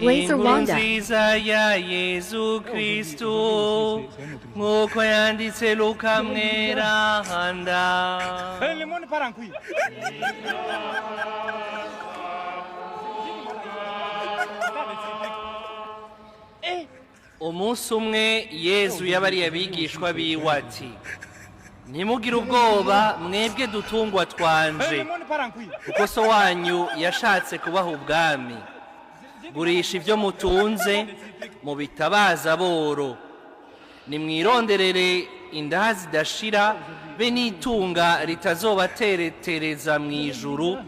blayzerwanda. Inkuru Nziza yayezu kilistu nk'uko yanditse Luka mweranda. Umunsi umwe Yezu yabariye abigishwa biwe ati, ntimugire ubwoba mwebwe dutungwa twanje, kuko so wanyu yashatse kubaha ubwami. Gurisha ibyo mutunze mubitabaza boro, nimwironderere indaha zidashira be n'itunga ritazobateretereza mu ijuru,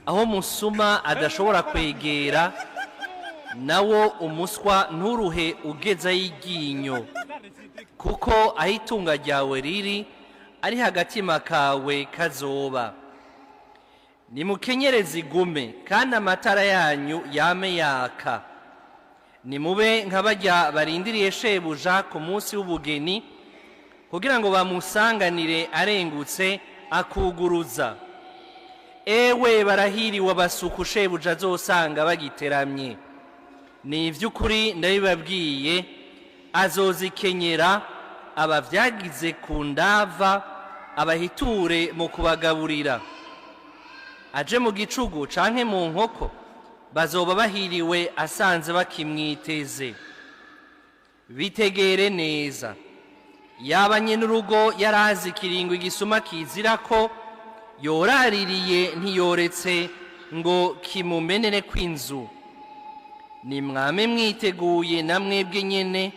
aho musuma adashobora kwegera, nawo umuswa nturuhe ugeza y'iryinyo, kuko aho itunga ryawe riri ari hagatima kawe kazoba. Nimukenyereze igume kandi amatara yanyu yame yaka, nimube nk'abarya barindiriye shebuja ku munsi w'ubugeni, kugira ngo bamusanganire arengutse akuguruza. Ewe barahiriwe abasuku shebuja azosanga bagiteramye. Ni ivy'ukuri ndabibabwiye, azozikenyera abavyagize ku ndava abahiture mu kubagaburira. Aje mu gicugu canke mu nkoko, bazoba bahiriwe asanze bakimwiteze. Bitegere neza, yaba nyenurugo yarazi ikiringo igisuma kizira ko, yoraririye ntiyoretse ngo kimumenere kw'inzu. Nimwame mwiteguye na mwebwe nyene,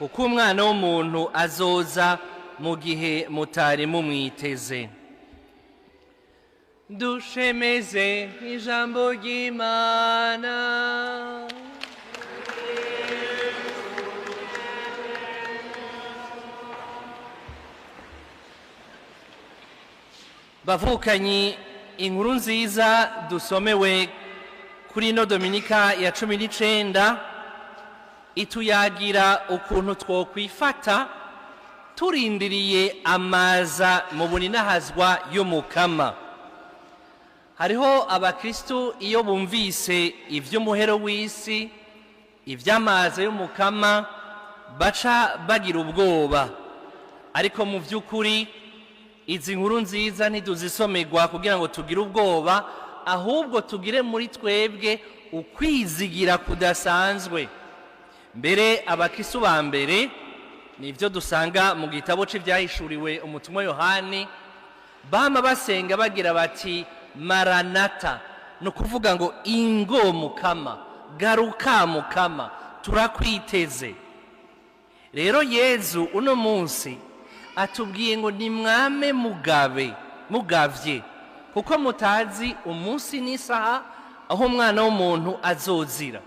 kuko umwana w'umuntu azoza mu gihe mutari mumwiteze. Dushemeze ijambo ry'Imana. Bavukanyi, inkuru nziza dusomewe kuri ino Dominika ya 19 ituyagira ukuntu twokwifata turindiriye amaza mu buninahazwa y'umukama. Hariho abakristu iyo bumvise ivy'umuhero w'isi, ivy'amaza y'umukama, baca bagira ubwoba. Ariko mu vy'ukuri izi nkuru nziza ntituzisomerwa kugira ngo tugire ubwoba, ahubwo tugire muri twebwe ukwizigira kudasanzwe. Mbere abakristu ba mbere, nivyo dusanga mu gitabo c'ivyahishuriwe umutumwa Yohani, bama basenga bagira bati maranata, no kuvuga ngo ingo mukama, garuka mukama, turakwiteze. Rero Yezu uno munsi atubwiye ngo nimwame mugavye, kuko mutazi umunsi n'isaha aho umwana w'umuntu azozira.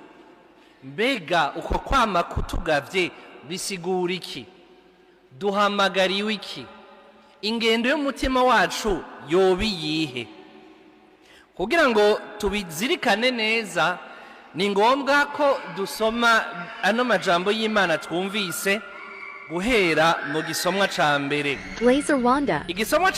Mbega uko kwama kutugavye bisigura iki? Duhamagariwe iki? Ingendo y'umutima wacu yobi yihe? Kugira ngo tubizirikane neza, ni ngombwa ko dusoma ano majambo y'Imana twumvise guhera mu gisomwa ca mbere. blayzerwanda. Igisomwa